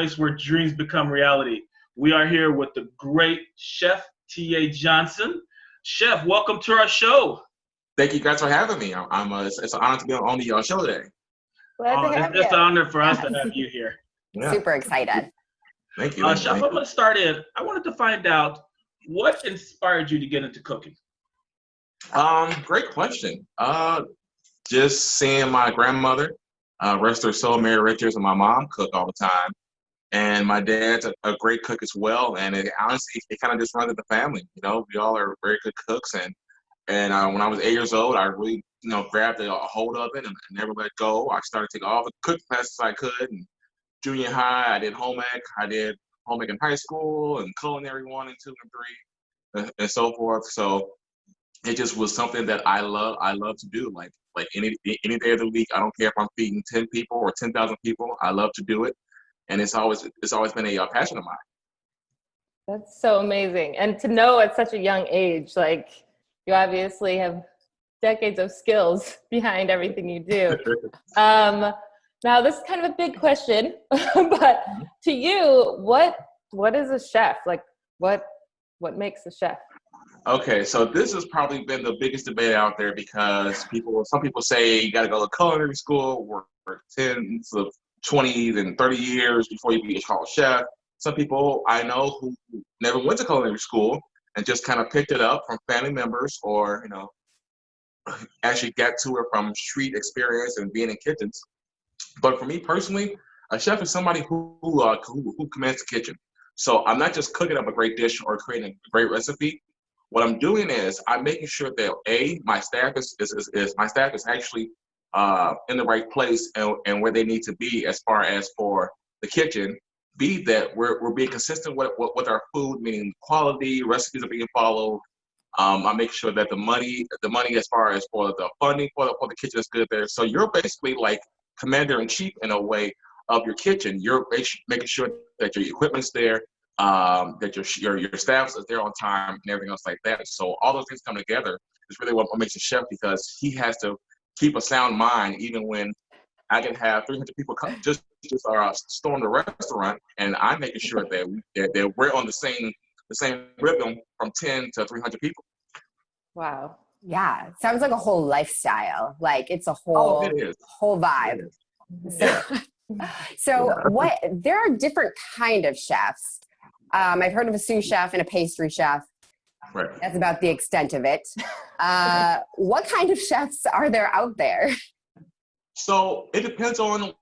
place where dreams become reality. We are here with the great Chef T.A. Johnson. Chef, welcome to our show. Thank you guys for having me. It's an honor to be on the show today. Glad to have you. It's an honor for us to have you here. Yeah. Super excited. Thank you. Chef, I'm going to start in. I wanted to find out what inspired you to get into cooking. Great question. Just seeing my grandmother, rest her soul, Mary Richards, and my mom cook all the time. And my dad's a great cook as well. And honestly, it kind of just runs in the family. You know, we all are very good cooks. And when I was 8 years old, I really, grabbed a hold of it and never let go. I started taking all the cooking classes I could. And junior high, I did home ec. I did home ec in high school and culinary 1 and 2 and 3 and so forth. So it just was something that I love to do. Like any day of the week, I don't care if I'm feeding 10 people or 10,000 people. I love to do it. And it's always been a passion of mine. That's so amazing. And to know at such a young age, like you obviously have decades of skills behind everything you do. Now this is kind of a big question, but to you, what is a chef? Like what makes a chef? Okay, so this has probably been the biggest debate out there because some people say you got to go to culinary school, work for 10 to 20 and 30 years before you be called a chef. Some people I know who never went to culinary school and just kind of picked it up from family members or, actually got to it from street experience and being in kitchens. But for me personally, a chef is somebody who commands the kitchen. So I'm not just cooking up a great dish or creating a great recipe. What I'm doing is I'm making sure that my staff is actually in the right place and where they need to be as far as for the kitchen. B, that we're being consistent with our food, meaning quality, recipes are being followed. I'm making sure that the money as far as for the funding for the kitchen is good there. So you're basically like commander-in-chief in a way of your kitchen. You're making sure that your equipment's there, that your staff is there on time and everything else like that. So all those things come together is really what makes a chef, because he has to keep a sound mind even when I can have 300 people come just storm the restaurant, and I'm making sure that we're on the same rhythm from 10 to 300 people. Wow. Yeah, sounds like a whole lifestyle. Like it's a whole vibe. So there are different kind of chefs. I've heard of a sous chef and a pastry chef. Right. That's about the extent of it. What kind of chefs are there out there? So it depends on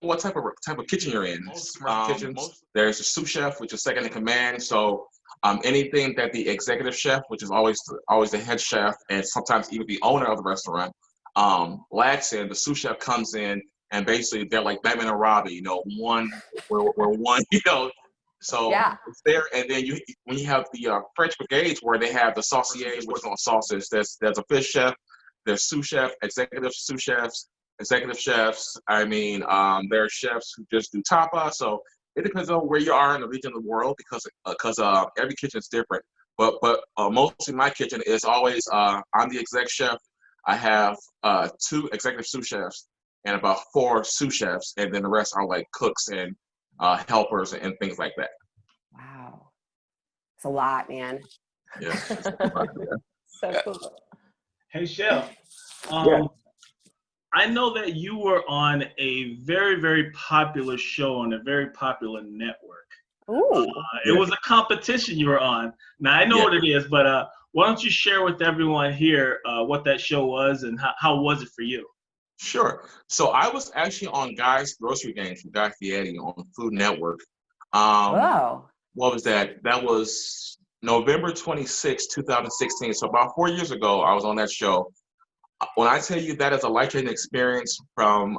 what type of kitchen you're in. Kitchens, there's a sous chef, which is second in command. So anything that the executive chef, which is always the head chef, and sometimes even the owner of the restaurant, lacks in, the sous chef comes in, and basically they're like Batman and Robin, one. So yeah. It's there, and then when you have the French brigades where they have the sauciers, which is on sauces. There's a fish chef, there's sous chef, executive sous chefs, executive chefs. There are chefs who just do tapa. So it depends on where you are in the region of the world, because every kitchen is different. But mostly my kitchen is always I'm the exec chef. I have 2 executive sous chefs and about 4 sous chefs, and then the rest are like cooks and helpers and things like that. Wow, it's a lot, man. Yeah. So cool. Hey, Chef. Yeah. I know that you were on a very, very popular show on a very popular network. Ooh. It was a competition you were on. Now, I know what it is, but why don't you share with everyone here what that show was and how was it for you? Sure. So I was actually on Guy's Grocery Games with Guy Fieri on Food Network. Wow. What was that? That was November 26, 2016. So about 4 years ago, I was on that show. When I tell you that is a life-changing experience, from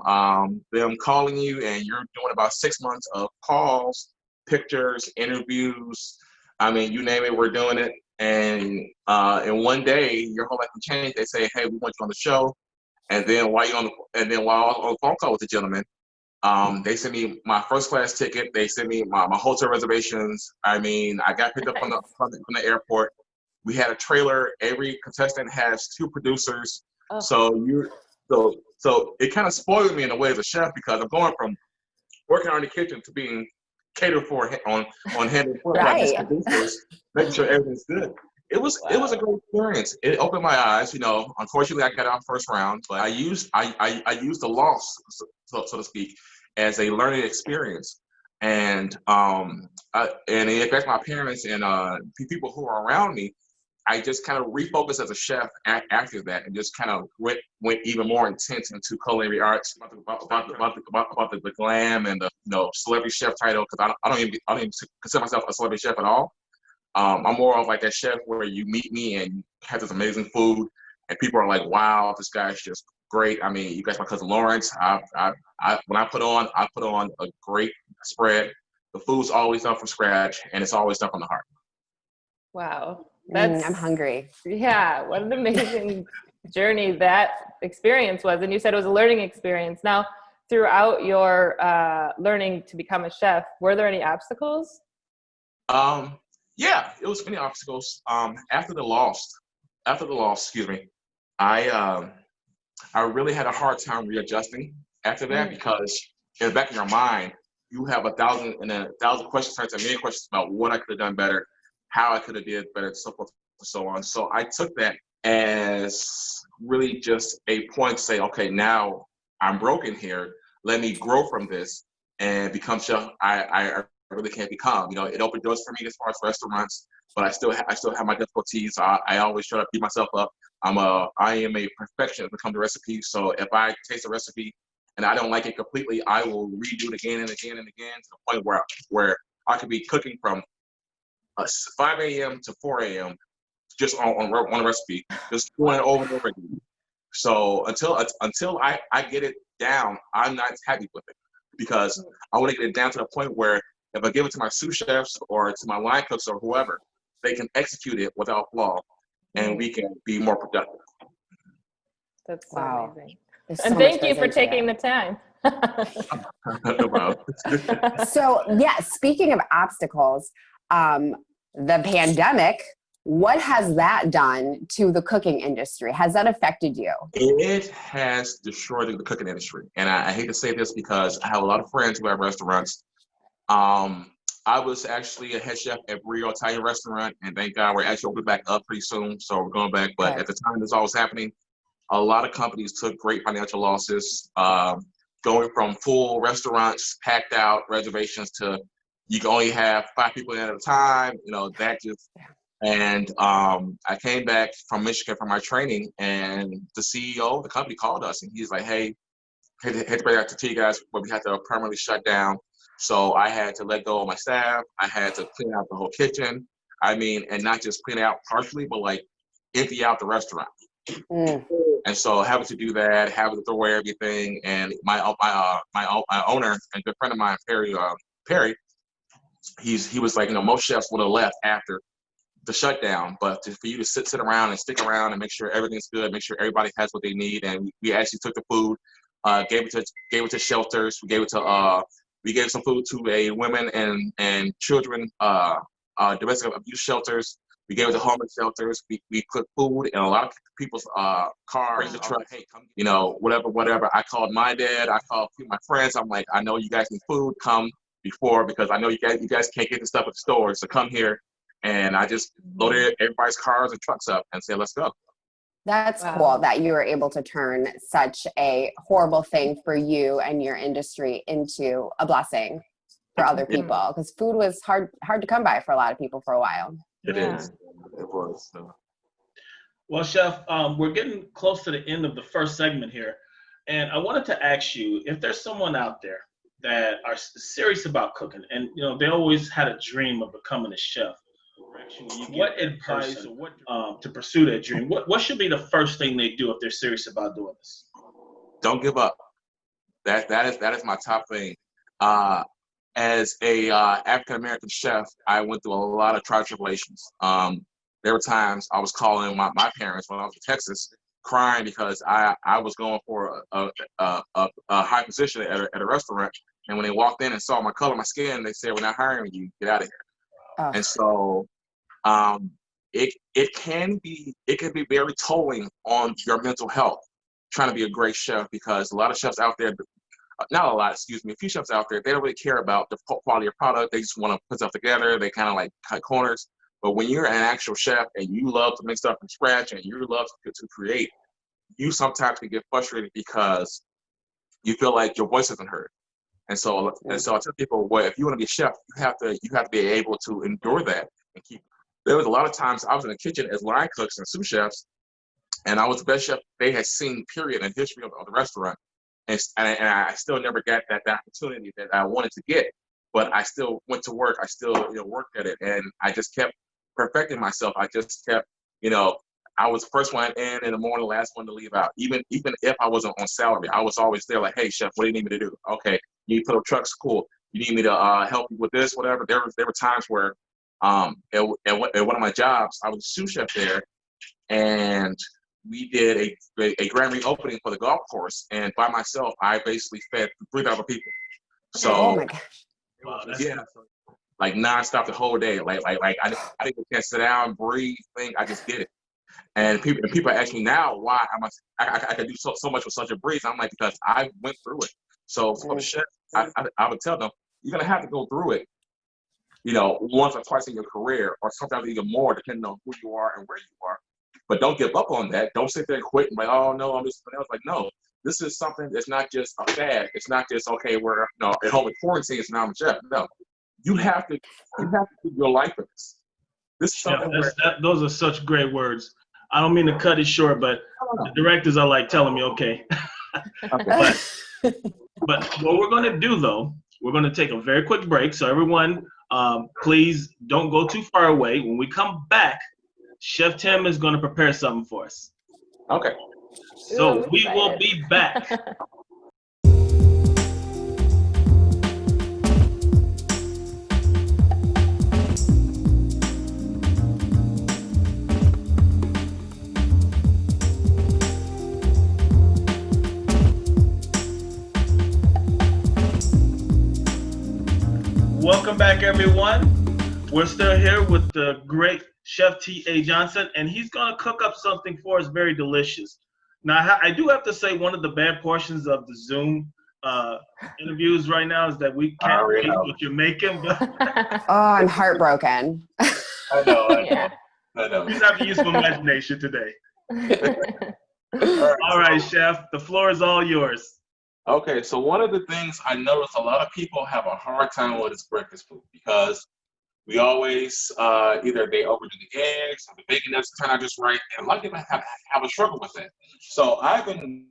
them calling you and you're doing about 6 months of calls, pictures, interviews. You name it, we're doing it. And one day, your whole life will change. They say, "Hey, we want you on the show." And then while I was on the phone call with the gentleman, they sent me my first class ticket. They sent me my hotel reservations. I got picked up from the airport. We had a trailer. Every contestant has 2 producers. Oh. So it kind of spoiled me in a way as a chef, because I'm going from working out in the kitchen to being cater for on hand and foot, like Right. these producers, making sure everything's good. It was a great experience. It opened my eyes. Unfortunately, I got out first round, but I used the loss, so to speak, as a learning experience. And it affects my parents and people who are around me. I just kind of refocused as a chef after that, and just kind of went even more intense into culinary arts, about the glam and the celebrity chef title, because I don't even consider myself a celebrity chef at all. I'm more of like that chef where you meet me and you have this amazing food, and people are like, "Wow, this guy's just great." I mean, you guys, my cousin Lawrence. When I put on a great spread. The food's always done from scratch, and it's always done from the heart. Wow. I'm hungry. Yeah, what an amazing journey that experience was. And you said it was a learning experience. Now, throughout your learning to become a chef, were there any obstacles? Yeah, it was many obstacles. After the loss, excuse me, I really had a hard time readjusting after that, because in the back of your mind, you have a thousand questions, a million questions about what I could have done better, how I could have did better, so forth and so on. So I took that as really just a point to say, okay, now I'm broken here. Let me grow from this and become chef I really can't become. It opened doors for me as far as restaurants, but I still have my difficulties. I always try to beat myself up. I am a perfectionist when it comes to recipes. So if I taste a recipe and I don't like it completely, I will redo it again and again and again, to the point where I could be cooking from 5 a.m. to 4 a.m. just on one recipe, just doing it over and over again. So until I get it down, I'm not happy with it, because I want to get it down to the point where if I give it to my sous chefs or to my line cooks or whoever, they can execute it without flaw, and we can be more productive. That's so Wow. amazing. There's And so thank much you goes for into taking it. the time. No problem. So, yeah, speaking of obstacles, the pandemic, what has that done to the cooking industry? Has that affected you? It has destroyed the cooking industry. And I hate to say this, because I have a lot of friends who have restaurants. I was actually a head chef at Rio Italian restaurant, and thank God we're actually opening back up pretty soon. So we're going back. But at the time this all was happening, a lot of companies took great financial losses, going from full restaurants, packed out reservations, to you can only have 5 people in at a time. That just. And I came back from Michigan for my training, and the CEO of the company called us, and he's like, "Hey, hate to bring it to you guys, but we had to permanently shut down." So I had to let go of my staff. I had to clean out the whole kitchen. I mean, and not just clean it out partially, but like empty out the restaurant. And so having to do that, having to throw away everything, and my owner and good friend of mine, Perry, he was like, most chefs would have left after the shutdown, but for you to sit around and stick around and make sure everything's good, make sure everybody has what they need, and we actually took the food, gave it to shelters. We gave some food to a women and children domestic abuse shelters. We gave it to homeless shelters. We cooked food in a lot of people's cars, the truck. Hey, come, whatever. I called my dad. I called a few of my friends. I'm like, I know you guys need food. Come before, because I know you guys can't get the stuff at the stores, so come here. And I just loaded everybody's cars and trucks up and said, let's go. That's cool that you were able to turn such a horrible thing for you and your industry into a blessing for other people, because food was hard to come by for a lot of people for a while. It is. It was. Well, Chef, we're getting close to the end of the first segment here. And I wanted to ask you, if there's someone out there that are serious about cooking, and they always had a dream of becoming a chef, what advice to pursue that dream? What should be the first thing they do if they're serious about doing this? Don't give up. That is my top thing. As a African American chef, I went through a lot of trials and tribulations. There were times I was calling my parents when I was in Texas, crying because I was going for a high position at a restaurant, and when they walked in and saw my color, my skin, they said, "We're not hiring you. Get out of here." And so it can be very tolling on your mental health trying to be a great chef, because a lot of chefs out there not a lot, excuse me, a few chefs out there, they don't really care about the quality of product. They just want to put stuff together. They kind of like cut corners. But when you're an actual chef and you love to make stuff from scratch and you love to create, you sometimes can get frustrated because you feel like your voice isn't heard. And so I tell people, well, if you want to be a chef, you have to be able to endure that and keep. There was a lot of times I was in the kitchen as line cooks and sous chefs, and I was the best chef they had seen, period, in the history of the restaurant. And I still never got that opportunity that I wanted to get, but I still went to work. I still worked at it, and I just kept perfecting myself. I just kept, I was the first one in the morning, last one to leave out. Even if I wasn't on salary, I was always there. Like, hey, chef, what do you need me to do? Okay, you need to put up trucks, cool. You need me to help you with this, whatever. There were times where, at one of my jobs, I was a sous chef there, and we did a grand reopening for the golf course, and by myself, I basically fed 3,000 people. So, oh my gosh, Wow, yeah, like nonstop the whole day. Like I didn't get a chance to sit down, breathe, think. I just did it. And people ask me now why I could do so much with such a breeze. I'm like, because I went through it. So for the chef, I would tell them, you're gonna have to go through it, once or twice in your career, or sometimes even more, depending on who you are and where you are. But don't give up on that. Don't sit there and quit and like, oh no, I'm just something else. Like, no, this is something that's not just a fad. It's not just, okay, we're at home in quarantine, so now I'm a chef. No, you have to do your life for this. This is something those are such great words. I don't mean to cut it short, but the directors are like telling me, okay. But what we're going to do, though, we're going to take a very quick break. So everyone, please don't go too far away. When we come back, Chef Tim is going to prepare something for us. Okay. So we will be back. Welcome back, everyone. We're still here with the great Chef T.A. Johnson, and he's going to cook up something for us very delicious. Now, I do have to say one of the bad portions of the Zoom interviews right now is that we can't taste what you're making. But oh, I'm heartbroken. I know. You have to use some imagination today. All right, Chef, the floor is all yours. Okay, so one of the things I notice a lot of people have a hard time with is breakfast food, because we always either they overdo the eggs or the bacon doesn't turn out just right, and a lot of people have a struggle with that. So I've been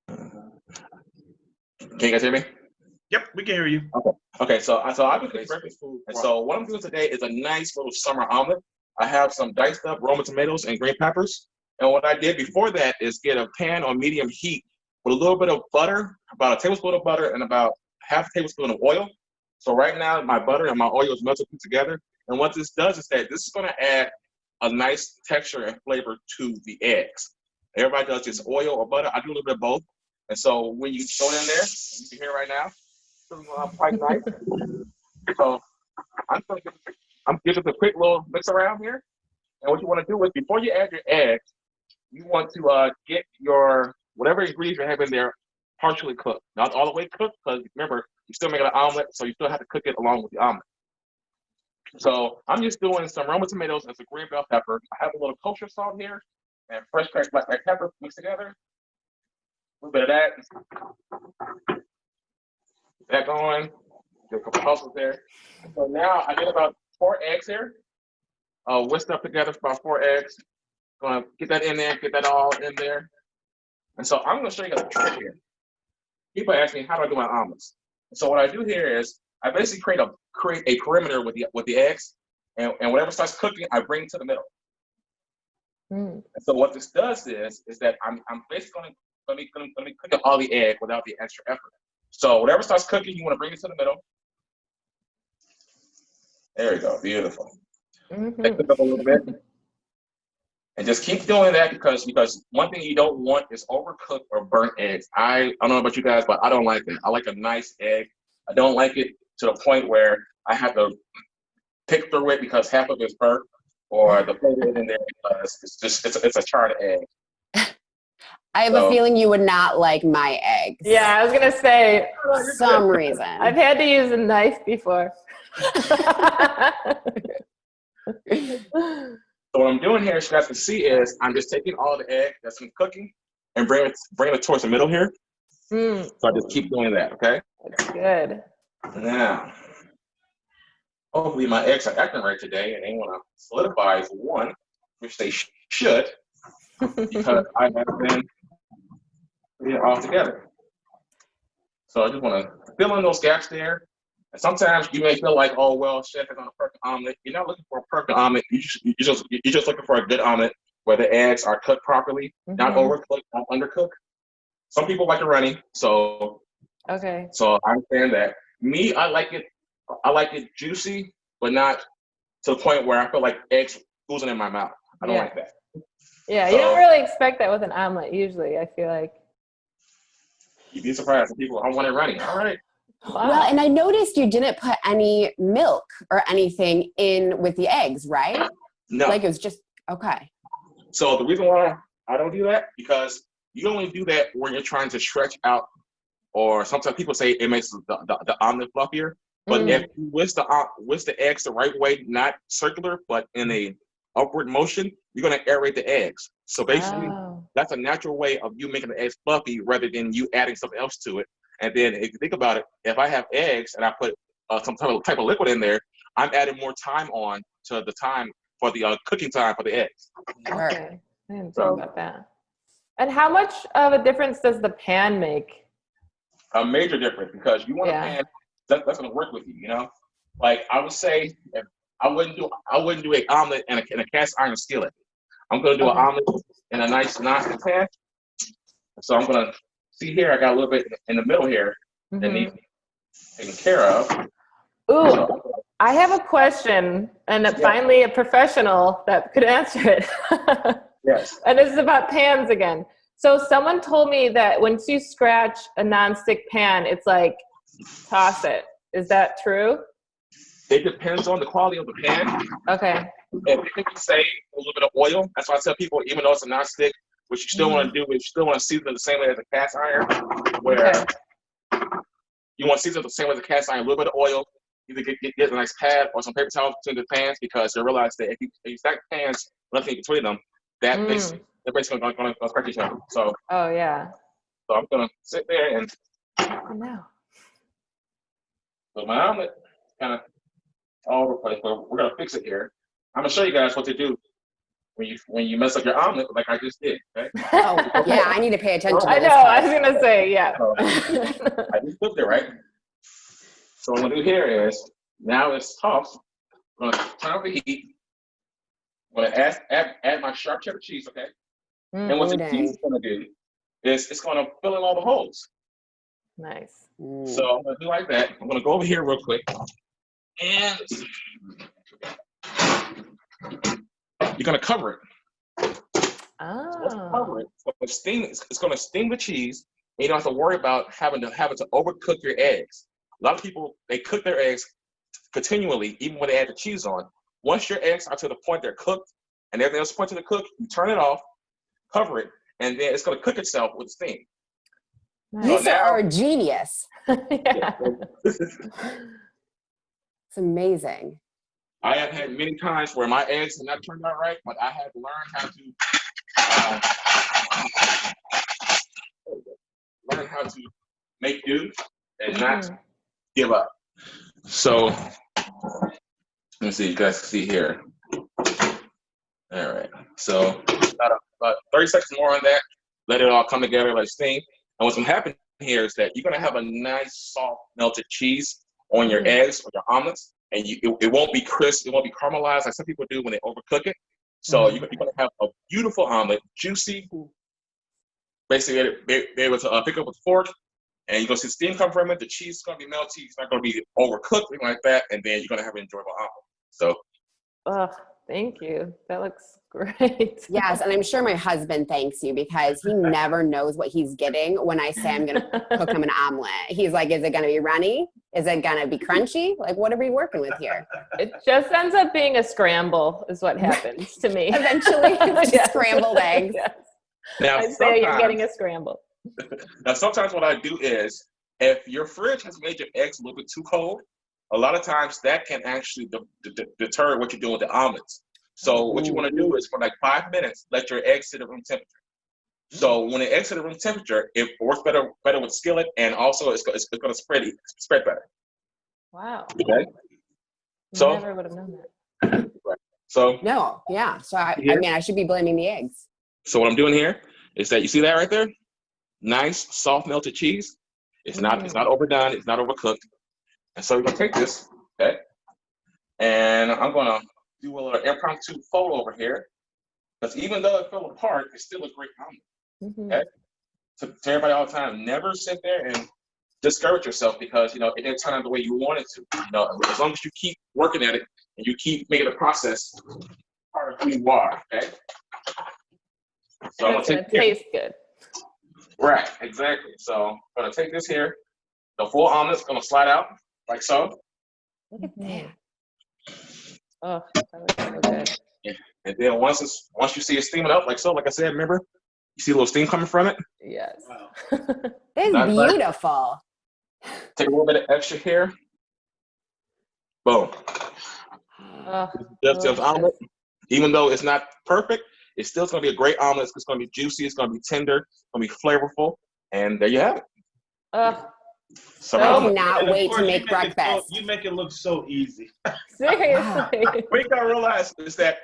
Can you guys hear me? Yep, we can hear you. Okay. So I've been cooking breakfast food, and so what I'm doing today is a nice little summer omelet. I have some diced up Roma tomatoes and green peppers. And what I did before that is get a pan on medium heat with a little bit of butter, about a tablespoon of butter and about half a tablespoon of oil. So right now my butter and my oil is melted together. And what this does is that this is going to add a nice texture and flavor to the eggs. Everybody does just oil or butter. I do a little bit of both. And so when you throw it in there, you can hear right now, it's quite nice. So I'm giving a quick little mix around here. And what you want to do is before you add your eggs, you want to get your whatever ingredients you have in there partially cooked. Not all the way cooked, because remember, you're still making an omelet, so you still have to cook it along with the omelet. So I'm just doing some Roma tomatoes and some green bell pepper. I have a little kosher salt here and fresh cracked black pepper mixed together. A little bit of that. That going. Get a couple pulses there. So now I get about 4 eggs here. Whisked up together for about 4 eggs. Gonna get that in there, get that all in there. And so I'm gonna show you guys a trick here. People ask me, how do I do my omelets? And so what I do here is I basically create a perimeter with the eggs, and whatever starts cooking, I bring to the middle. And so what this does is that I'm basically gonna be cooking all the egg without the extra effort. So whatever starts cooking, you want to bring it to the middle. There you go, beautiful. Take it up a little bit. And just keep doing that because one thing you don't want is overcooked or burnt eggs. I don't know about you guys, but I don't like it. I like a nice egg. I don't like it to the point where I have to pick through it because half of it's burnt or the flavor is in there because it's a charred egg. I have a feeling you would not like my eggs. Yeah, I was gonna say. For some reason. I've had to use a knife before. So what I'm doing here, so you guys can see, is I'm just taking all the egg that's been cooking and bringing it towards the middle here. So I just keep doing that, okay? That's good. Now, hopefully my eggs are acting right today and they want to solidify as one, which they should, because I have been putting it all together. So I just want to fill in those gaps there. And sometimes you may feel like, oh, well, chef is on a perfect omelet. You're not looking for a perfect omelet. You're just looking for a good omelet where the eggs are cooked properly, not overcooked, not undercooked. Some people like it runny, so Okay. So I understand that. Me, I like it juicy, but not to the point where I feel like eggs oozing in my mouth. I don't like that. Yeah, you don't really expect that with an omelet usually, I feel like. You'd be surprised. People, I want it runny. All right. Wow. Well, and I noticed you didn't put any milk or anything in with the eggs, right? No. Like it was just, okay. So the reason why I don't do that, because you only do that when you're trying to stretch out, or sometimes people say it makes the omelet fluffier. But if you whisk the eggs the right way, not circular, but in a upward motion, you're going to aerate the eggs. So basically, that's a natural way of you making the eggs fluffy rather than you adding something else to it. And then if you think about it, if I have eggs and I put some type of liquid in there, I'm adding more time on to the time for the cooking time for the eggs. Okay. I didn't think about that. And how much of a difference does the pan make? A major difference, because you want a pan that's going to work with you. You know, like I would say, if I wouldn't do an omelet in a cast iron skillet. I'm going to do an omelet in a nice nonstick pan. So I'm going to see here. I got a little bit in the middle here that needs taken care of. Ooh, So, I have a question, and finally a professional that could answer it. Yes. And this is about pans again. So someone told me that once you scratch a nonstick pan, it's like, toss it. Is that true? It depends on the quality of the pan. Okay. If you can save a little bit of oil, that's why I tell people, even though it's a nonstick, what you still want to do is you still want to season it the same way as a cast iron, where you want to season it the same way as a cast iron, a little bit of oil, either get a nice pad or some paper towels between the pans, because you realize that if you stack pans, nothing between them, that makes they're basically going to scratch each other. So, so I'm going to sit there and so my omelet kind of all over the place, but we're going to fix it here. I'm going to show you guys what to do when you mess up your omelet like I just did. Okay? Oh, yeah, I need to pay attention to I this know, part. I was going to say, So, I just flipped it, right? So what I'm going to do here is, now it's tossed. I'm going to turn up the heat. I'm going to add my sharp cheddar cheese, okay? And what the cheese is going to do is it's going to fill in all the holes. Nice. So I'm going to do like that. I'm going to go over here real quick. And you're going to cover it. Cover it. It's going to steam the cheese. And you don't have to worry about having to overcook your eggs. A lot of people, they cook their eggs continually, even when they add the cheese on. Once your eggs are to the point they're cooked and everything else is pointing to cook, you turn it off, cover it, and then it's going to cook itself with steam. You are a genius. It's amazing. I have had many times where my eggs have not turned out right, but I had to learn how to make do and not give up. So let me see, you guys can see here. All right, so about 30 seconds more on that. Let it all come together like steam. And what's going to happen here is that you're going to have a nice, soft, melted cheese on your eggs or your omelets, and it won't be crisp, it won't be caramelized like some people do when they overcook it. So you're going to have a beautiful omelet, juicy. Basically, be able to pick up with a fork, and you're going to see steam come from it. The cheese is going to be melty. It's not going to be overcooked, anything like that, and then you're going to have an enjoyable omelet. So. Thank you. That looks great. Yes, and I'm sure my husband thanks you, because he never knows what he's getting when I say I'm going to cook him an omelet. He's like, is it going to be runny? Is it going to be crunchy? Like, what are we working with here? It just ends up being a scramble is what happens to me. Eventually, it's just scrambled eggs. Yes. Now, I'd say you're getting sometimes, a scramble. now sometimes what I do is, if your fridge has made your eggs a little bit too cold, a lot of times that can actually deter what you're doing with the omelets. So what you want to do is for like 5 minutes, let your eggs sit at room temperature. So when the eggs sit at room temperature, it works better with skillet, and also it's going to spread better. Wow. Okay. So Never would have known that. so No, yeah. So I here. mean, I should be blaming the eggs. So what I'm doing here is that you see that right there, nice soft melted cheese. It's not overdone. It's not overcooked. And so we're gonna take this, okay, and I'm gonna do a little impromptu fold over here, because even though it fell apart, it's still a great omelet. Mm-hmm. Okay. To everybody all the time, never sit there and discourage yourself because it didn't turn out the way you wanted to. As long as you keep working at it and you keep making the process part of who you are. Okay. So I'm And it's gonna gonna taste good. Right, exactly. So I'm gonna take this here. The full omelet's gonna slide out like so. Look at that. Oh, that looks so good. And then once you see it steaming up like so, like I said, remember, you see a little steam coming from it. Yes. Wow. It's Not bad. beautiful. Take a little bit of extra here. Boom. Oh, Just delicious. omelet. Even though it's not perfect, it's still gonna be a great omelet. It's gonna be juicy. It's gonna be tender. It's gonna be flavorful. And there you have it. Oh, So I so cannot And of wait course, to make breakfast. You make it look so easy. seriously. what you gotta realize is that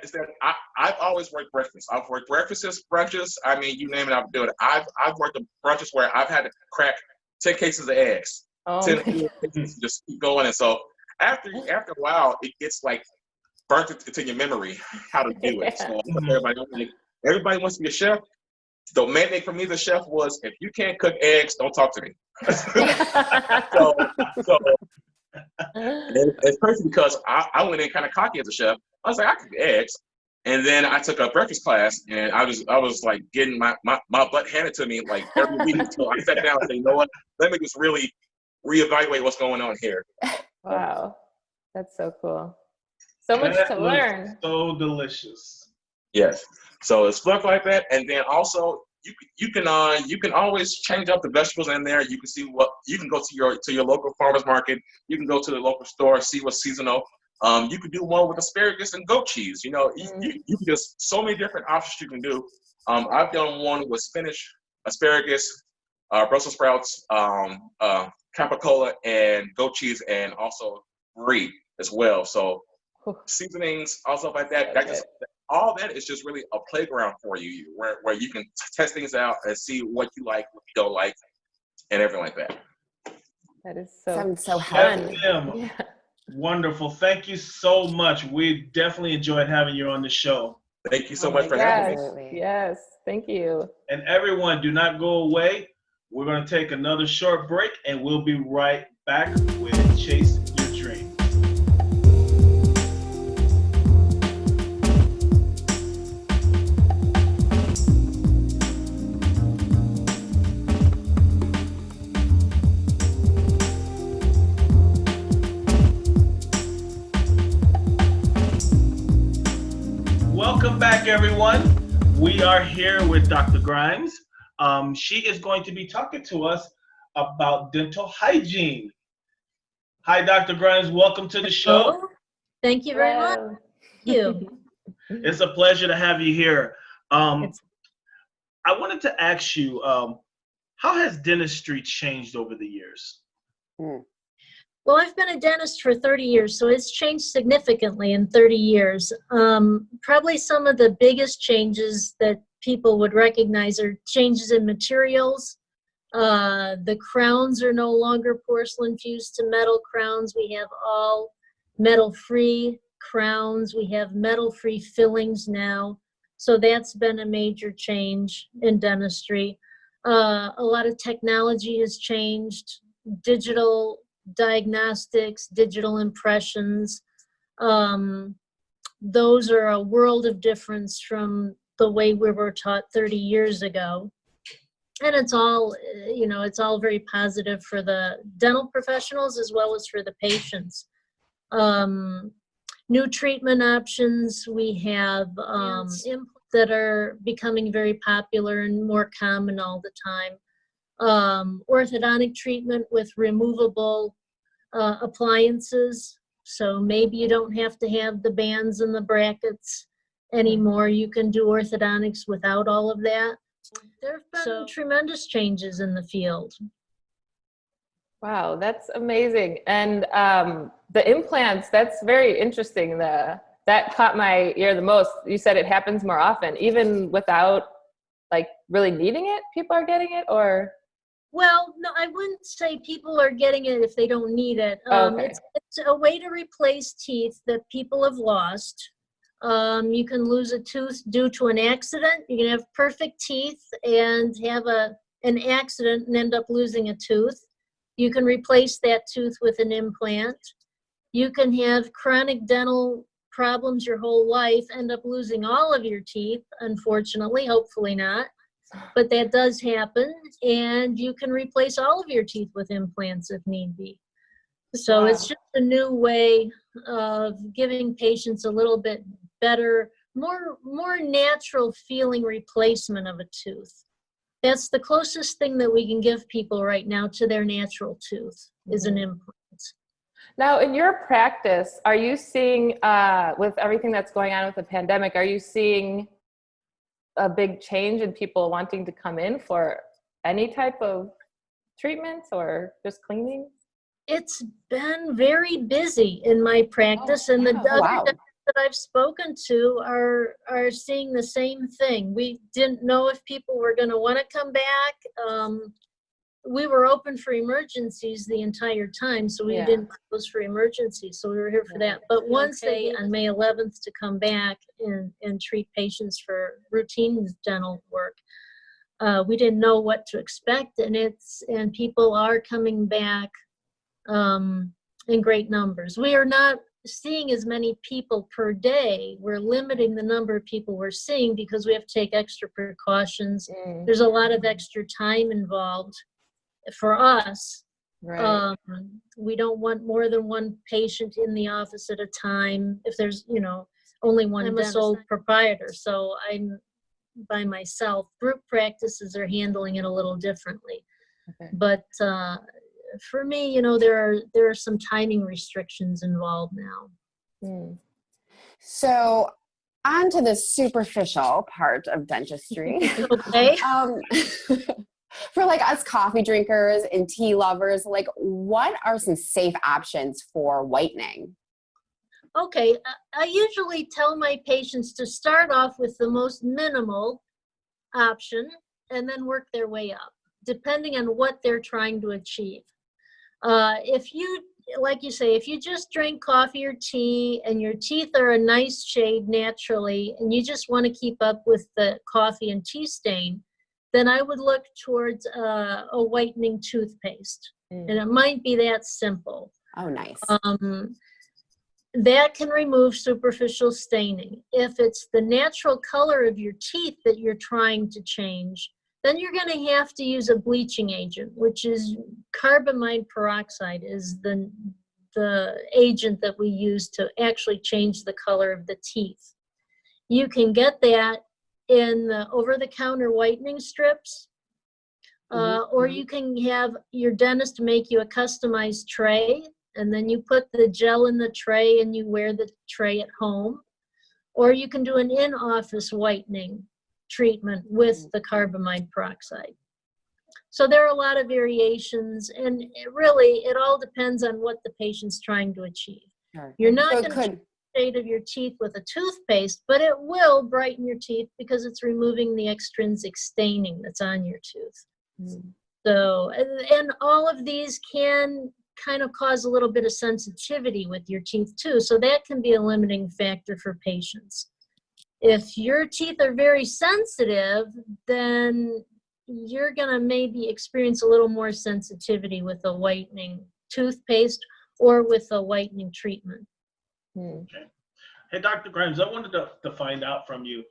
I've always worked breakfast. I've worked breakfasts, brunches. I mean, you name it, I've done it. I've worked the brunches where I've had to crack 10 cases of eggs, Oh, 10 cases, just keep going. And so after a while, it gets like burnt into your memory how to do it. So everybody wants to be a chef. The main thing for me, the chef, was if you can't cook eggs, don't talk to me. so it's crazy because I went in kind of cocky as a chef. I was like, I cook eggs. And then I took a breakfast class, and I was like getting my butt handed to me like every week until I sat down and said, you know what, let me just really reevaluate what's going on here. wow, that's so cool. So much That to looks learn. so delicious. Yes. So it's fluff like that, and then also you can always change up the vegetables in there. You can see what you can go to your local farmers market. You can go to the local store, see what's seasonal. You could do one with asparagus and goat cheese. You can just so many different options you can do. I've done one with spinach, asparagus, Brussels sprouts, capicola, and goat cheese, and also brie as well. So seasonings, also like that. All that is just really a playground for you, where you can test things out and see what you like, what you don't like, and everything like that. That is so Sounds so fun. Tim, Yeah. wonderful. Thank you so much. We definitely enjoyed having you on the show. Thank you so Oh much my for having me. gosh. Absolutely. Yes, thank you. And everyone, do not go away. We're going to take another short break, and we'll be right back with Chase Your Dream. Welcome back, everyone. We are here with Dr. Grimes. She is going to be talking to us about dental hygiene. Hi, Dr. Grimes. Welcome to the show. Oh, thank you very much. Hello. Thank you. It's a pleasure to have you here. It's- I wanted to ask you, how has dentistry changed over the years? Well, I've been a dentist for 30 years, so it's changed significantly in 30 years. Probably some of the biggest changes that people would recognize are changes in materials. The crowns are no longer porcelain fused to metal crowns. We have all metal-free crowns. We have metal-free fillings now. So that's been a major change in dentistry. A lot of technology has changed. Digital diagnostics, digital impressions. Those are a world of difference from the way we were taught 30 years ago. And it's all, it's all very positive for the dental professionals as well as for the patients. New treatment options, we have implants. that are becoming very popular and more common all the time. Orthodontic treatment with removable appliances. So maybe you don't have to have the bands and the brackets anymore. You can do orthodontics without all of that. There have been tremendous changes in the field. Wow, that's amazing. And the implants, that's very interesting. That caught my ear the most. You said it happens more often, even without like really needing it, people are getting it, or? Well, no, I wouldn't say people are getting it if they don't need it. Okay. It's a way to replace teeth that people have lost. You can lose a tooth due to an accident. You can have perfect teeth and have an accident and end up losing a tooth. You can replace that tooth with an implant. You can have chronic dental problems your whole life, end up losing all of your teeth, unfortunately, hopefully not. But that does happen, and you can replace all of your teeth with implants if need be. So Wow. it's just a new way of giving patients a little bit better, more natural feeling replacement of a tooth. That's the closest thing that we can give people right now to their natural tooth is an implant. Now, in your practice, are you seeing, with everything that's going on with the pandemic, are you seeing a big change in people wanting to come in for any type of treatments or just cleaning? It's been very busy in my practice, and the other dentists that I've spoken to are seeing the same thing. We didn't know if people were going to want to come back. We were open for emergencies the entire time, so we didn't close for emergencies, so we were here for that. But once they, on May 11th, to come back and treat patients for routine dental work, we didn't know what to expect, and people are coming back in great numbers. We are not seeing as many people per day. We're limiting the number of people we're seeing because we have to take extra precautions. There's a lot of extra time involved for us. Right. We don't want more than one patient in the office at a time. If there's, only one, I'm a sole proprietor, so I'm by myself. Group practices are handling it a little differently. Okay. But for me, there are some timing restrictions involved now. So on to the superficial part of dentistry. Okay. For like us coffee drinkers and tea lovers, like what are some safe options for whitening? Okay, I usually tell my patients to start off with the most minimal option and then work their way up, depending on what they're trying to achieve. If you, like you say, if you just drink coffee or tea and your teeth are a nice shade naturally, and you just want to keep up with the coffee and tea stain, then I would look towards a whitening toothpaste. And it might be that simple. Oh, nice. That can remove superficial staining. If it's the natural color of your teeth that you're trying to change, then you're going to have to use a bleaching agent, which is carbamide peroxide is the agent that we use to actually change the color of the teeth. You can get that in the over-the-counter whitening strips, or you can have your dentist make you a customized tray, and then you put the gel in the tray and you wear the tray at home. Or you can do an in-office whitening treatment with the carbamide peroxide. So there are a lot of variations, and it all depends on what the patient's trying to achieve. Sure. You're not going to change the shade of your teeth with a toothpaste, but it will brighten your teeth because it's removing the extrinsic staining that's on your tooth. So, and all of these can kind of cause a little bit of sensitivity with your teeth too, so that can be a limiting factor for patients. If your teeth are very sensitive, then you're going to maybe experience a little more sensitivity with a whitening toothpaste or with a whitening treatment. Okay. Hey, Dr. Grimes, I wanted to find out from you.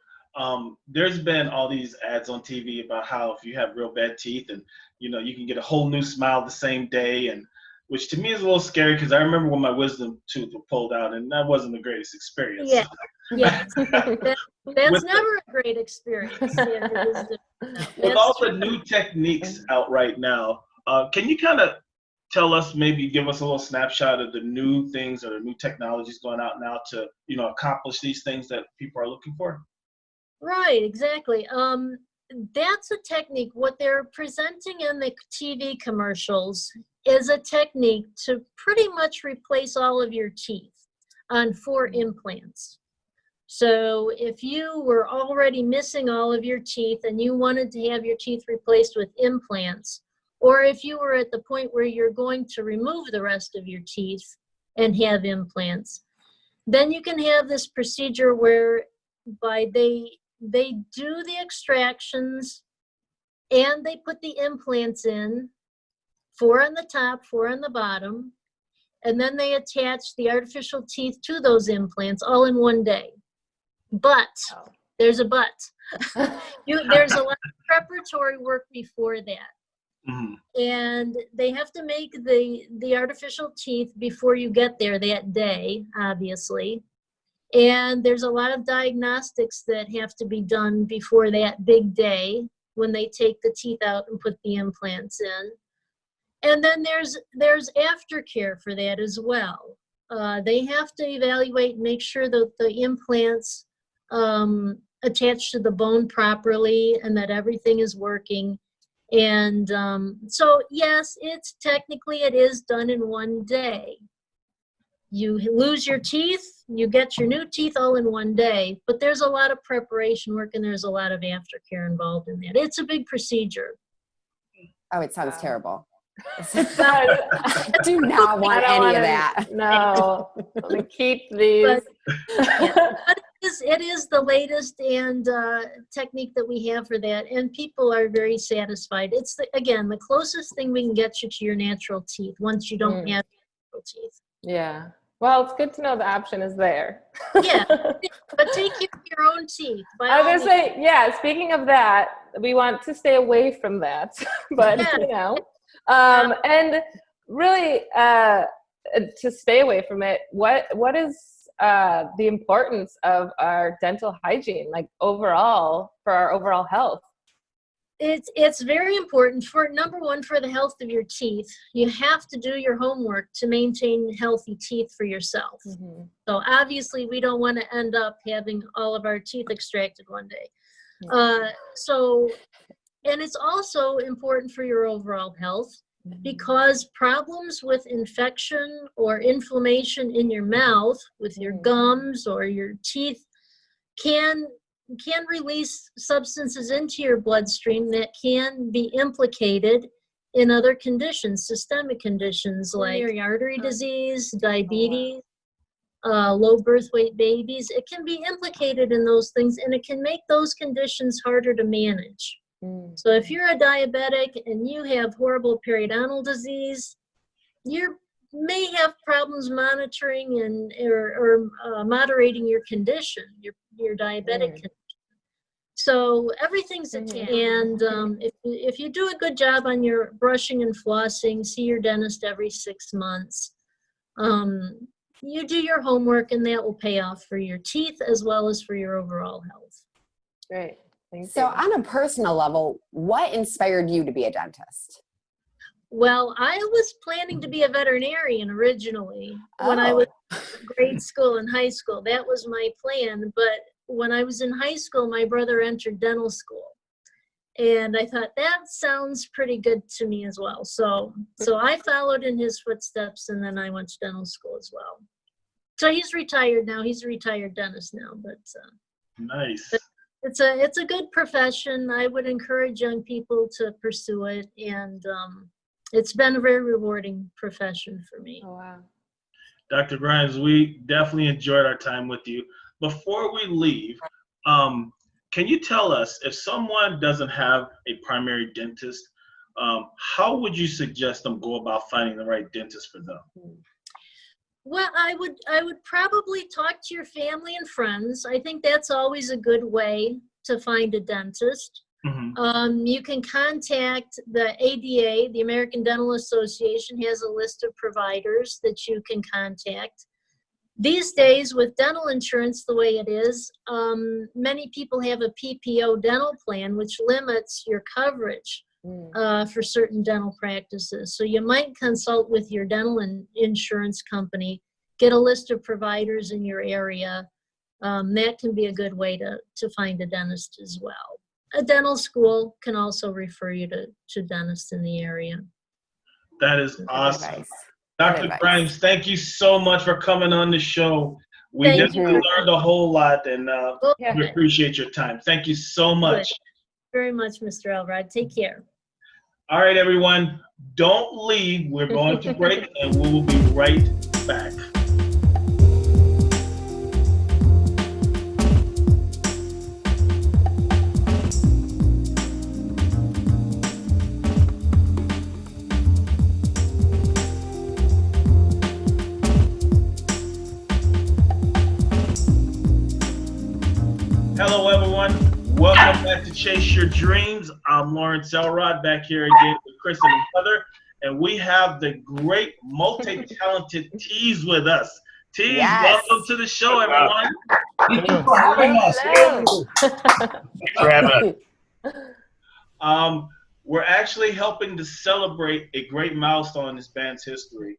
There's been all these ads on TV about how if you have real bad teeth and, you can get a whole new smile the same day, and, which to me is a little scary because I remember when my wisdom tooth was pulled out, and that wasn't the greatest experience. Yeah. Yes. That's With- never a great experience. Yeah, it is With all that's the new techniques out right now, can you kind of tell us, maybe give us a little snapshot of the new things or the new technologies going out now to, accomplish these things that people are looking for? right, exactly. That's a technique. What they're presenting in the TV commercials is a technique to pretty much replace all of your teeth on 4 implants. So if you were already missing all of your teeth and you wanted to have your teeth replaced with implants, or if you were at the point where you're going to remove the rest of your teeth and have implants, then you can have this procedure whereby they do the extractions and they put the implants in, 4 on the top, 4 on the bottom, and then they attach the artificial teeth to those implants all in one day. But there's a but. There's a lot of preparatory work before that. Mm-hmm. And they have to make the artificial teeth before you get there that day, obviously. And there's a lot of diagnostics that have to be done before that big day when they take the teeth out and put the implants in. And then there's aftercare for that as well. They have to evaluate and make sure that the implants attach to the bone properly and that everything is working. And so yes, it is done in one day. You lose your teeth, you get your new teeth all in one day, but there's a lot of preparation work and there's a lot of aftercare involved in that. It's a big procedure. Oh, it sounds terrible. I I do not want any of that. No, let me keep these. But it is the latest and technique that we have for that, and people are very satisfied. It's again the closest thing we can get you to your natural teeth once you don't have natural teeth. Yeah. Well, it's good to know the option is there. Yeah, but take care of your own teeth. I was gonna say, yeah. Speaking of that, we want to stay away from that, but and really to stay away from it. What is the importance of our dental hygiene, like overall, for our overall health? It's very important for, number one, for the health of your teeth. You have to do your homework to maintain healthy teeth for yourself. Mm-hmm. So obviously we don't want to end up having all of our teeth extracted one day. And it's also important for your overall health because problems with infection or inflammation in your mouth with your gums or your teeth can release substances into your bloodstream that can be implicated in other conditions, systemic conditions like coronary artery disease, diabetes, low birth weight babies. It can be implicated in those things, and it can make those conditions harder to manage. So if you're a diabetic and you have horrible periodontal disease, you may have problems monitoring or moderating your condition, your diabetic condition. So everything's attached. And if you do a good job on your brushing and flossing, see your dentist every 6 months, you do your homework, and that will pay off for your teeth as well as for your overall health. Great. Thank So you. on a personal level, what inspired you to be a dentist? Well, I was planning to be a veterinarian originally when I was in grade school and high school. That was my plan. But when I was in high school, my brother entered dental school. And I thought, that sounds pretty good to me as well. So I followed in his footsteps, and then I went to dental school as well. So he's retired now. He's a retired dentist now. But Nice. It's a good profession. I would encourage young people to pursue it, and it's been a very rewarding profession for me. Oh, wow. Dr. Grimes, we definitely enjoyed our time with you. Before we leave, can you tell us, if someone doesn't have a primary dentist, how would you suggest them go about finding the right dentist for them? Well, I would probably talk to your family and friends. I think that's always a good way to find a dentist. You can contact the ADA, the American Dental Association has a list of providers that you can contact. These days, with dental insurance the way it is, many people have a PPO dental plan, which limits your coverage for certain dental practices. So you might consult with your dental insurance company, get a list of providers in your area. That can be a good way to find a dentist as well. A dental school can also refer you to dentists in the area. That is awesome. Advice. Dr. Grimes, thank you so much for coming on the show. We definitely learned a whole lot, and we appreciate your time. Thank you so much. Very much, Mr. Elrod. Take care. All right, everyone. Don't leave. We're going to break, and we will be right back. Hello, everyone. Welcome back to Chase Your Dreams. I'm Lawrence Elrod, back here again with Chris and Heather, and we have the great multi-talented Tees with us. Tees, welcome to the show, everyone. Thank you for having us. Thanks for having us. We're actually helping to celebrate a great milestone in this band's history.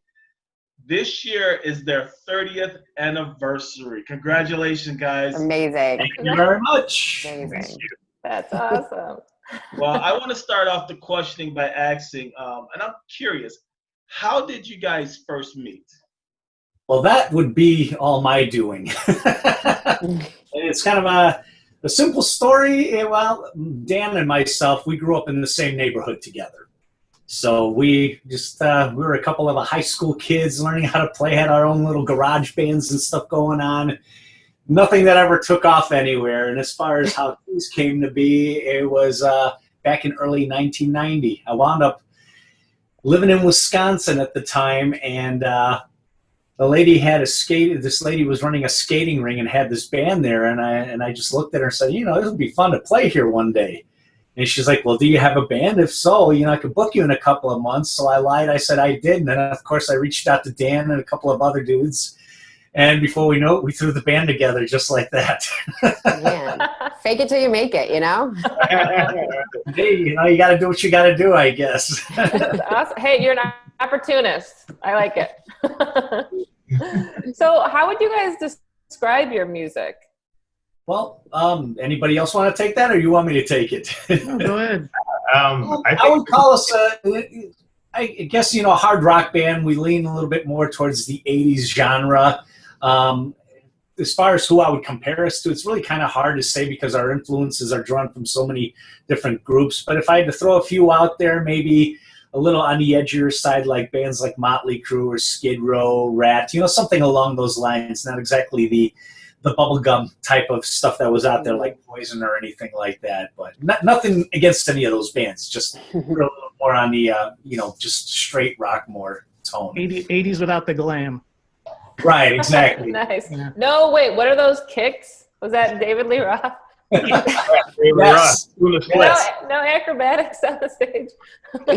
This year is their 30th anniversary. Congratulations, guys. Amazing. Thank you very much. Amazing. That's awesome. Well, I want to start off the questioning by asking, and I'm curious, how did you guys first meet? Well, that would be all my doing. It's kind of a simple story. Well, Dan and myself, we grew up in the same neighborhood together. So we just, we were a couple of high school kids learning how to play, had our own little garage bands and stuff going on. Nothing that ever took off anywhere. And as far as how things came to be, it was back in early 1990. I wound up living in Wisconsin at the time, and the lady had this lady was running a skating ring and had this band there, and I just looked at her and said, this would be fun to play here one day. And she's like, well, do you have a band? If so, I could book you in a couple of months. So I lied. I said I did. And then, of course, I reached out to Dan and a couple of other dudes. And before we know it, we threw the band together just like that. Man, fake it till you make it, Hey, you got to do what you got to do, I guess. That's awesome. Hey, you're an opportunist. I like it. So how would you guys describe your music? Well, anybody else want to take that, or you want me to take it? No, go ahead. I would call us I guess, a hard rock band. We lean a little bit more towards the 80s genre. As far as who I would compare us to, it's really kind of hard to say because our influences are drawn from so many different groups. But if I had to throw a few out there, maybe a little on the edgier side, like bands like Motley Crue or Skid Row, Rat, something along those lines. Not exactly the bubblegum type of stuff that was out there like Poison or anything like that. But nothing against any of those bands, just a little more on the, just straight rock more tone. 80s without the glam. Right, exactly. Nice. Yeah. No, wait, what are those kicks? Was that David Lee Roth? Yes. No acrobatics on the stage.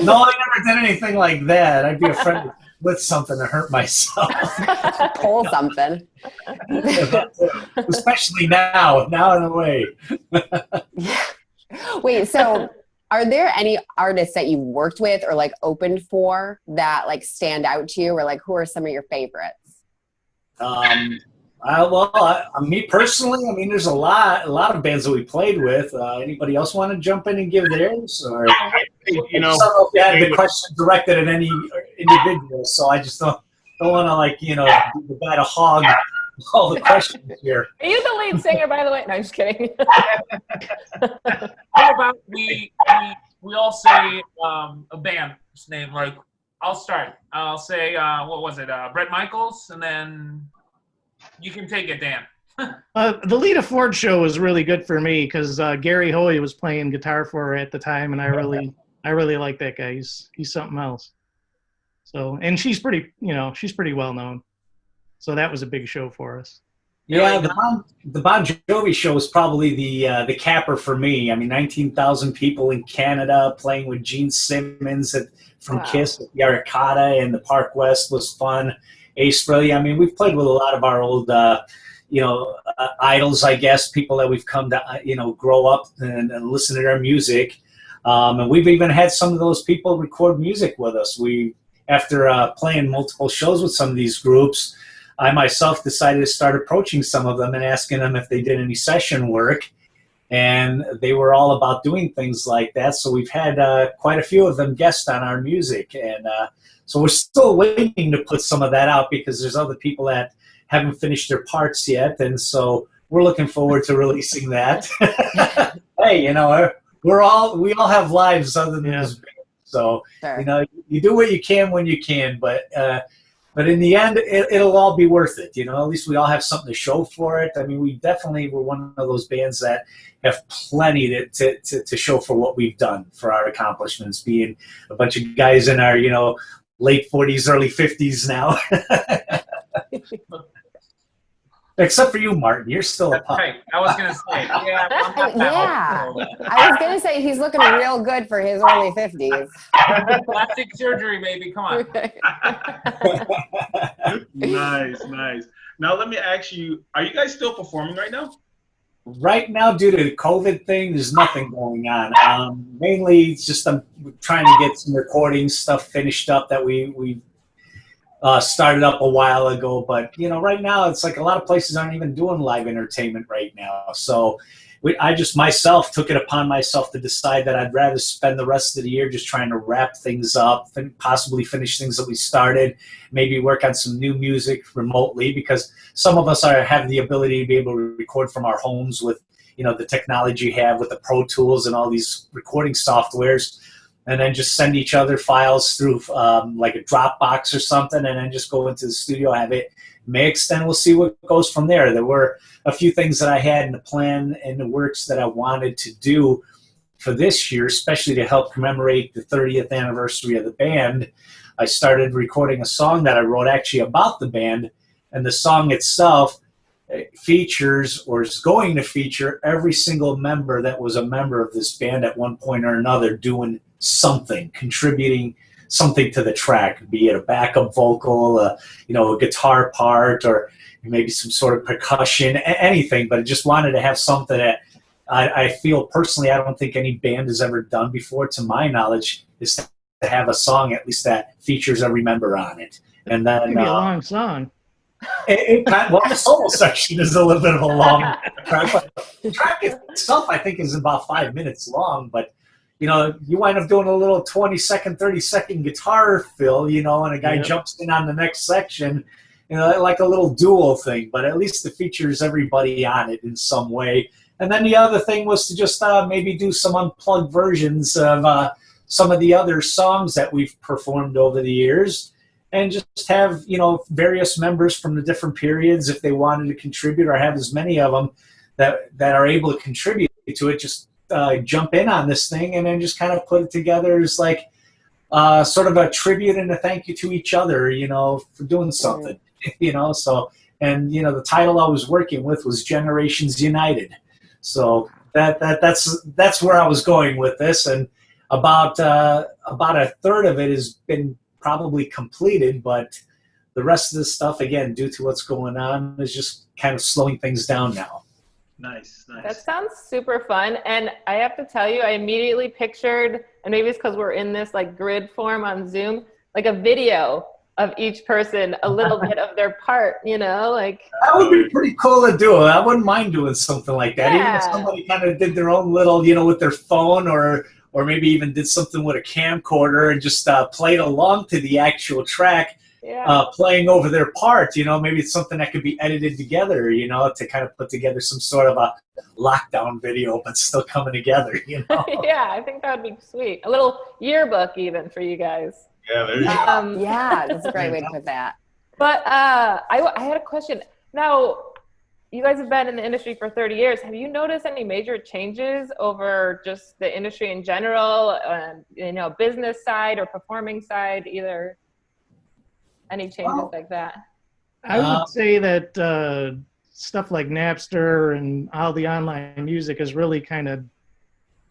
No, I never did anything like that. I'd be afraid to lift something to hurt myself. Pull something. Especially now in a way. Wait, so are there any artists that you've worked with or opened for that stand out to you, or who are some of your favorites? Me personally, there's a lot of bands that we played with. Anybody else want to jump in and give theirs? Or I don't know if you had the question directed at any individual, so I just don't want to be the guy to hog all the questions here. Are you the lead singer, by the way? No, I'm just kidding. How about we all say a band's name? I'll start. I'll say, what was it? Bret Michaels, and then you can take it, Dan. The Lita Ford show was really good for me because Gary Hoey was playing guitar for her at the time, and I really like that guy. He's something else. So, and she's pretty well known. So that was a big show for us. Yeah, the Bon Jovi show was probably the capper for me. I mean, 19,000 people in Canada playing with Gene Simmons from Wow. Kiss at the Arcada and the Park West was fun. Ace Frehley. I mean, we've played with a lot of our old, idols, I guess, people that we've come to, grow up and listen to their music. And we've even had some of those people record music with us. After playing multiple shows with some of these groups, I myself decided to start approaching some of them and asking them if they did any session work. And they were all about doing things like that. So we've had quite a few of them guest on our music. And so we're still waiting to put some of that out because there's other people that haven't finished their parts yet. And so we're looking forward to releasing that. Hey, we all have lives other than this. So, Sure. you do what you can when you can, but in the end, it'll all be worth it. At least we all have something to show for it. I mean, we definitely were one of those bands that have plenty to show for what we've done, for our accomplishments, being a bunch of guys in our, late 40s, early 50s now. Except for you, Martin. You're still a That's pup. right. I was gonna say, yeah, I'm not that Yeah. old. I was going to say he's looking real good for his early 50s. Plastic surgery, maybe. Come on. Nice. Now let me ask you: are you guys still performing right now? Right now, due to the COVID thing, there's nothing going on. Mainly, it's just I'm trying to get some recording stuff finished up that we started up a while ago. But right now, it's like a lot of places aren't even doing live entertainment right now. So I just myself took it upon myself to decide that I'd rather spend the rest of the year just trying to wrap things up and possibly finish things that we started, maybe work on some new music remotely, because some of us have the ability to be able to record from our homes with the technology you have with the Pro Tools and all these recording softwares, and then just send each other files through like a Dropbox or something, and then just go into the studio, have it mixed, and we'll see what goes from there. There were a few things that I had in the plan and the works that I wanted to do for this year, especially to help commemorate the 30th anniversary of the band. I started recording a song that I wrote actually about the band, and the song itself features, or is going to feature, every single member that was a member of this band at one point or another doing something, contributing something to the track, be it a backup vocal, a guitar part, or maybe some sort of percussion, anything. But I just wanted to have something that I feel personally I don't think any band has ever done before, to my knowledge, is to have a song at least that features every member on it. And then Maybe a long song. The solo section is a little bit of a long track, but the track itself I think is about 5 minutes long. But you wind up doing a little 20-second, 30-second guitar fill, and a guy jumps in on the next section, like a little duo thing. But at least it features everybody on it in some way. And then the other thing was to just maybe do some unplugged versions of some of the other songs that we've performed over the years, and just have various members from the different periods, if they wanted to contribute, or have as many of them that are able to contribute to it, just jump in on this thing, and then just kind of put it together as like sort of a tribute and a thank you to each other, for doing something. So, and the title I was working with was Generations United. So that's where I was going with this, and about a third of it has been probably completed, but the rest of the stuff, again, due to what's going on, is just kind of slowing things down now. Nice. That sounds super fun. And I have to tell you, I immediately pictured, and maybe it's because we're in this like grid form on Zoom, like a video of each person, a little bit of their part, like. That would be pretty cool to do. I wouldn't mind doing something like that. Yeah. Even if somebody kind of did their own little, with their phone, or maybe even did something with a camcorder and just played along to the actual track, playing over their part. Maybe it's something that could be edited together, to kind of put together some sort of a lockdown video, but still coming together, Yeah, I think that would be sweet. A little yearbook even for you guys. Yeah, there you go. Yeah, that's a great way to put that. But I had a question. Now, you guys have been in the industry for 30 years. Have you noticed any major changes over just the industry in general, business side or performing side, either? Any changes like that? I would say that stuff like Napster and all the online music has really kind of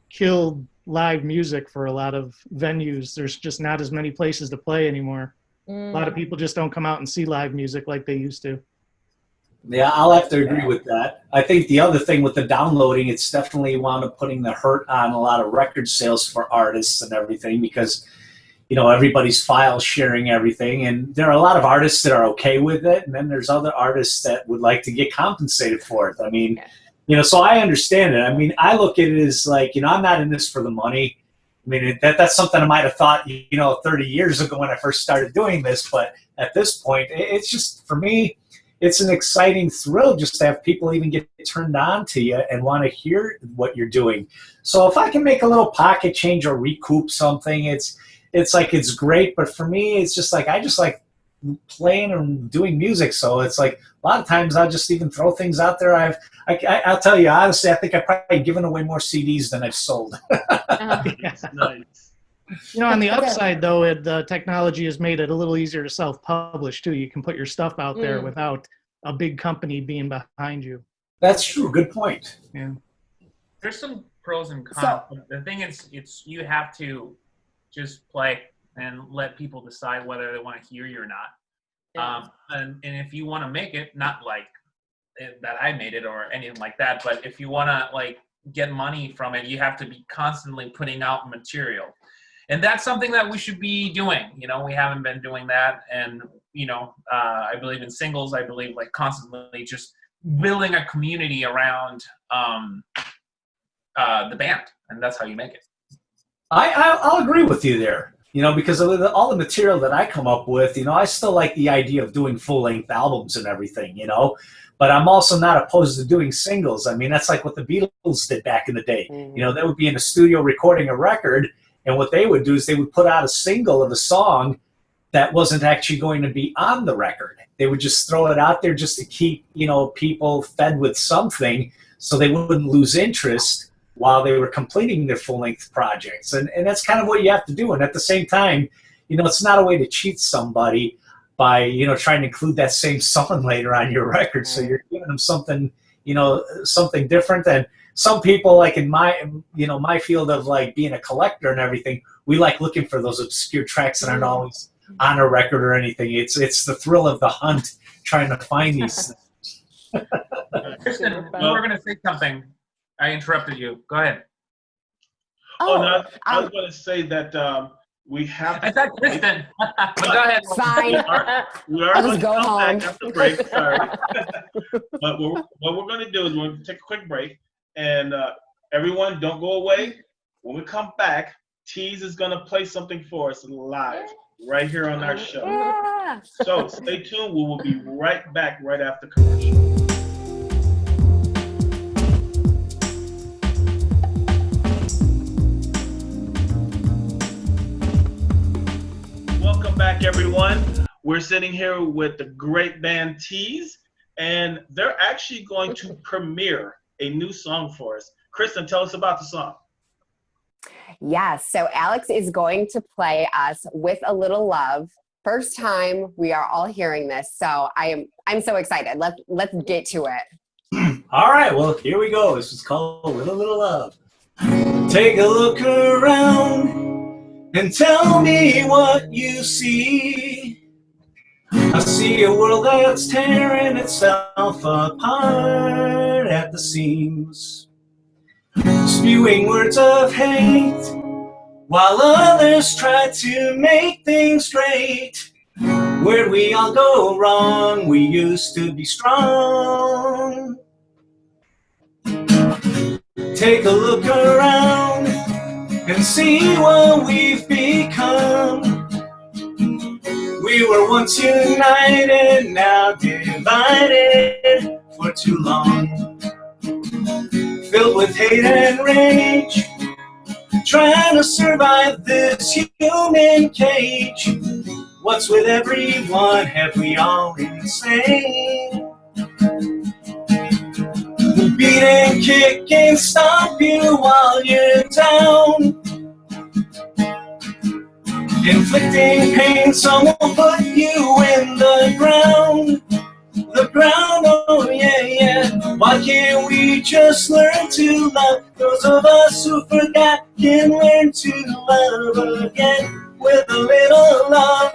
killed live music for a lot of venues. There's just not as many places to play anymore. A lot of people just don't come out and see live music like they used to. Yeah, I'll have to agree with that. I think the other thing with the downloading, it's definitely wound up putting the hurt on a lot of record sales for artists and everything because, you know, everybody's file sharing everything. And there are a lot of artists that are okay with it. And then there's other artists that would like to get compensated for it. I mean, you know, so I understand it. I mean, I look at it as like, you know, I'm not in this for the money. I mean, that's something I might have thought, you know, 30 years ago when I first started doing this. But at this point, it's just, for me, it's an exciting thrill just to have people even get turned on to you and want to hear what you're doing. So if I can make a little pocket change or recoup something, it's like, it's great. But for me, it's just like, I just like playing and doing music. So it's like a lot of times I'll just even throw things out there. I'll tell you, honestly, I think I've probably given away more CDs than I've sold. Nice. You know, on the upside, though, the technology has made it a little easier to self-publish, too. You can put your stuff out there without a big company being behind you. That's true. Good point. Yeah. There's some pros and cons. The thing is, you have to just play and let people decide whether they want to hear you or not. Yeah. And if you want to make it, not like that I made it or anything like that, but if you want to like get money from it, you have to be constantly putting out material. And that's something that we should be doing. You know, we haven't been doing that. And, you know, I believe in singles. I believe like constantly just building a community around the band. And that's how you make it. I'll agree with you there, you know, because of all the material that I come up with, you know, I still like the idea of doing full-length albums and everything, you know, but I'm also not opposed to doing singles. I mean, that's like what the Beatles did back in the day. You know, they would be in a studio recording a record, and what they would do is they would put out a single of a song that wasn't actually going to be on the record. They would just throw it out there just to keep, you know, people fed with something so they wouldn't lose interest while they were completing their full-length projects. And that's kind of what you have to do. And at the same time, you know, it's not a way to cheat somebody by, you know, trying to include that same song later on your record. So you're giving them something, you know, something different. And some people, like in my, you know, my field of like being a collector and everything, we like looking for those obscure tracks that aren't always on a record or anything. It's the thrill of the hunt trying to find these things. Kristen, you were going to say something. I interrupted you. Go ahead. No, I was going to say that we have to. I thought Kristen. But go ahead. Fine. We are I'll going just to go come home. back after break. Sorry. But what we're going to do is we're going to take a quick break. And everyone, don't go away. When we come back, Tease is going to play something for us live right here on our show. Yeah. So stay tuned. We will be right back right after commercial. Welcome back, everyone. We're sitting here with the great band Tease, and they're actually going to premiere a new song for us. Kristen, tell us about the song. Yes, so Alex is going to play us With a Little Love. First time we are all hearing this, so I'm so excited. Let's get to it. All right, well, here we go. This is called With a Little Love. Take a look around and tell me what you see. I see a world that's tearing itself apart at the seams, spewing words of hate, while others try to make things great. Where'd we all go wrong? We used to be strong. Take a look around and see what we've become. We were once united, now divided for too long. Filled with hate and rage, trying to survive this human cage. What's with everyone? Have we all insane? We'll beat and kick and stomp you while you're down. Inflicting pain, some will put you in the ground. The ground, oh yeah, yeah. just learn to love. Those of us who forgot can learn to love again with a little love.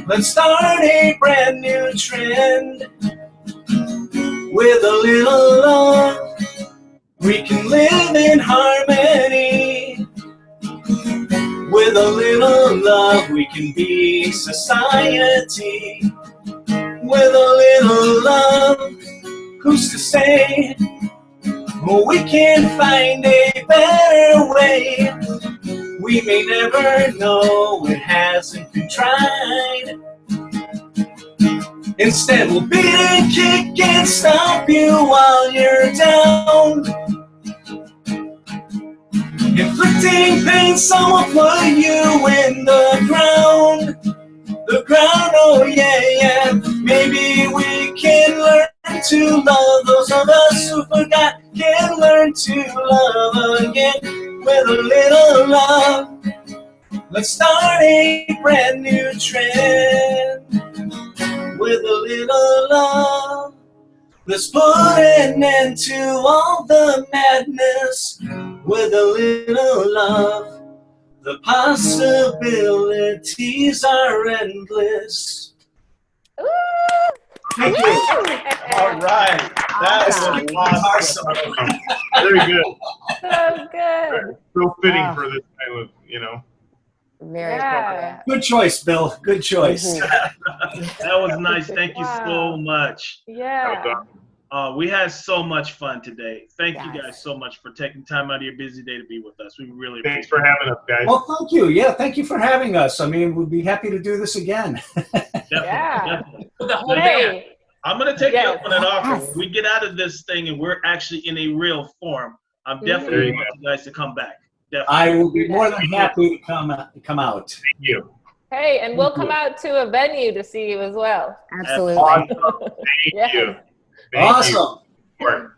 Let's start a brand new trend with a little love. We can live in harmony. With a little love, we can be society. With a little love, who's to say we can find a better way? We may never know, it hasn't been tried. Instead, we'll beat and kick and stomp you while you're down. Inflicting pain, someone put you in the ground. The ground, oh yeah, yeah. Maybe we can learn to love. Those of us who forgot can learn to love again with a little love. Let's start a brand new trend with a little love. Let's put an end to all the madness with a little love. The possibilities are endless. Ooh. Thank you. All right. That Awesome. was awesome. Very good. So good. So fitting Wow. for this time of, you know. Very Yeah. appropriate. Good choice, Bill. Good choice. That was nice. Thank you so Wow. much. Yeah. We had so much fun today. Thank you Yes. guys so much for taking time out of your busy day to be with us. We really Thanks appreciate for having us, guys. Well, thank you. Yeah, thank you for having us. I mean, we'd be happy to do this again. it. Definitely, Yeah. definitely. The whole band. Hey. I'm going to take Yes. you up on that offer. Yes. When we get out of this thing and we're actually in a real form, I'm Mhm. definitely There you want you guys to come back. Definitely. I will be more than happy to come out. Thank you. Hey, and we'll Thank come you. out to a venue to see you as well. Absolutely. Awesome. Thank Yes. you. Thank Awesome. you.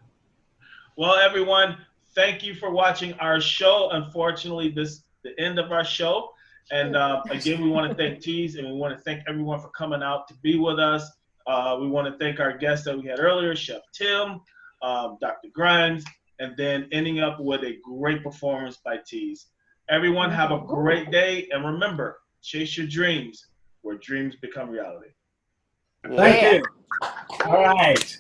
Well, everyone, thank you for watching our show. Unfortunately, this is the end of our show. And again, we want to thank Tees, and we want to thank everyone for coming out to be with us. We want to thank our guests that we had earlier, Chef Tim, Dr. Grimes, and then ending up with a great performance by Tees. Everyone have a great day, and remember, chase your dreams where dreams become reality. Thank Yeah. you. All right.